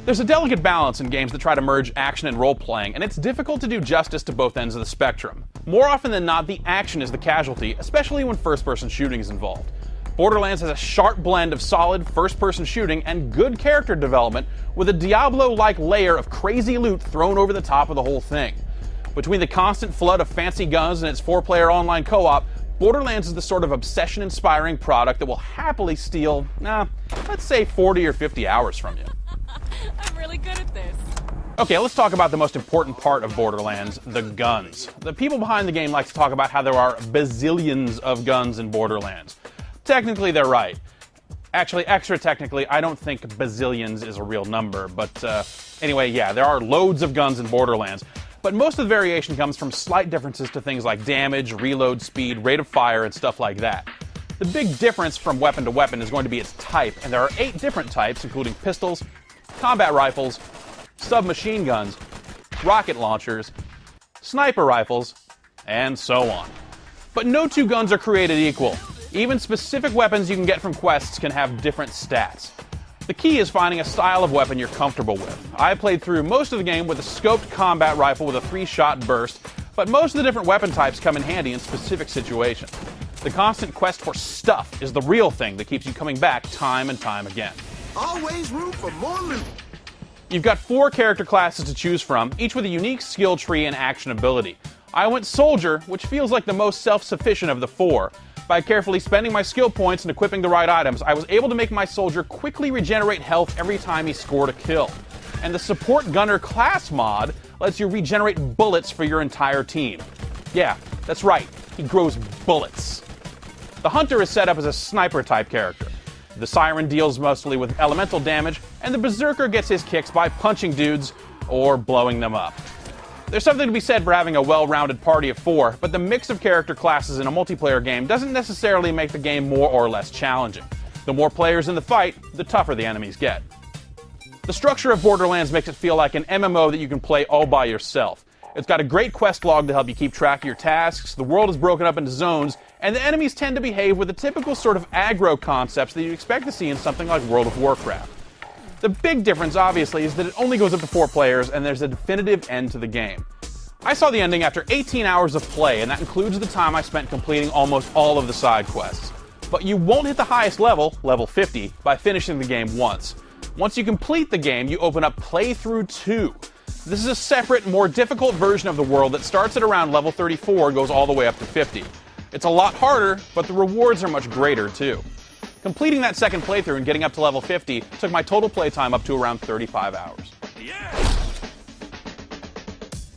There's a delicate balance in games that try to merge action and role-playing, and it's difficult to do justice to both ends of the spectrum. More often than not, the action is the casualty, especially when first-person shooting is involved. Borderlands has a sharp blend of solid first-person shooting and good character development, with a Diablo-like layer of crazy loot thrown over the top of the whole thing. Between the constant flood of fancy guns and its 4-player online co-op, Borderlands is the sort of obsession-inspiring product that will happily steal, let's say 40 or 50 hours from you. I'm really good at this. Okay, let's talk about the most important part of Borderlands, the guns. The people behind the game like to talk about how there are bazillions of guns in Borderlands. Technically, they're right. Actually, extra technically, I don't think bazillions is a real number, but anyway, yeah, there are loads of guns in Borderlands. But most of the variation comes from slight differences to things like damage, reload speed, rate of fire, and stuff like that. The big difference from weapon to weapon is going to be its type, and there are 8 different types, including pistols, combat rifles, submachine guns, rocket launchers, sniper rifles, and so on. But no 2 guns are created equal. Even specific weapons you can get from quests can have different stats. The key is finding a style of weapon you're comfortable with. I played through most of the game with a scoped combat rifle with a 3-shot burst, but most of the different weapon types come in handy in specific situations. The constant quest for stuff is the real thing that keeps you coming back time and time again. Always room for more loot. You've got 4 character classes to choose from, each with a unique skill tree and action ability. I went Soldier, which feels like the most self-sufficient of the 4. By carefully spending my skill points and equipping the right items, I was able to make my soldier quickly regenerate health every time he scored a kill. And the Support Gunner class mod lets you regenerate bullets for your entire team. Yeah, that's right, he grows bullets. The Hunter is set up as a sniper-type character. The Siren deals mostly with elemental damage, and the Berserker gets his kicks by punching dudes or blowing them up. There's something to be said for having a well-rounded party of 4, but the mix of character classes in a multiplayer game doesn't necessarily make the game more or less challenging. The more players in the fight, the tougher the enemies get. The structure of Borderlands makes it feel like an MMO that you can play all by yourself. It's got a great quest log to help you keep track of your tasks, the world is broken up into zones, and the enemies tend to behave with the typical sort of aggro concepts that you'd expect to see in something like World of Warcraft. The big difference, obviously, is that it only goes up to 4 players, and there's a definitive end to the game. I saw the ending after 18 hours of play, and that includes the time I spent completing almost all of the side quests. But you won't hit the highest level, level 50, by finishing the game once. Once you complete the game, you open up Playthrough 2. This is a separate, more difficult version of the world that starts at around level 34 and goes all the way up to 50. It's a lot harder, but the rewards are much greater, too. Completing that second playthrough and getting up to level 50 took my total playtime up to around 35 hours. Yeah.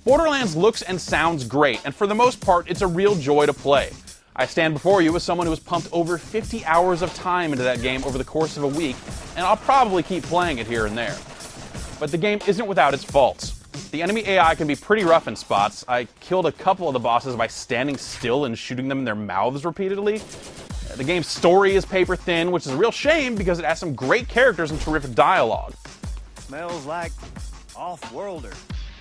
Borderlands looks and sounds great, and for the most part, it's a real joy to play. I stand before you as someone who has pumped over 50 hours of time into that game over the course of a week, and I'll probably keep playing it here and there. But the game isn't without its faults. The enemy AI can be pretty rough in spots. I killed a couple of the bosses by standing still and shooting them in their mouths repeatedly. The game's story is paper thin, which is a real shame because it has some great characters and terrific dialogue. Smells like off-worlder.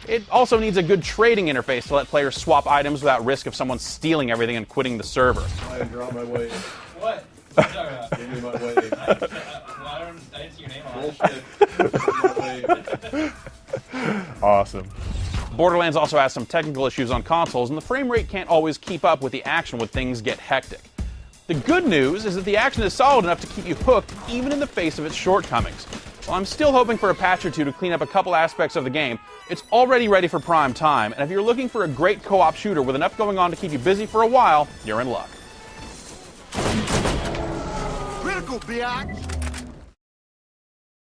It also needs a good trading interface to let players swap items without risk of someone stealing everything and quitting the server. I dropped my weight. What? Sorry about Give me my weight. I didn't see your name on it. Bullshit. Awesome. Borderlands also has some technical issues on consoles, and the frame rate can't always keep up with the action when things get hectic. The good news is that the action is solid enough to keep you hooked even in the face of its shortcomings. While I'm still hoping for a patch or 2 to clean up a couple aspects of the game, it's already ready for prime time, and if you're looking for a great co-op shooter with enough going on to keep you busy for a while, you're in luck. Critical, biatch.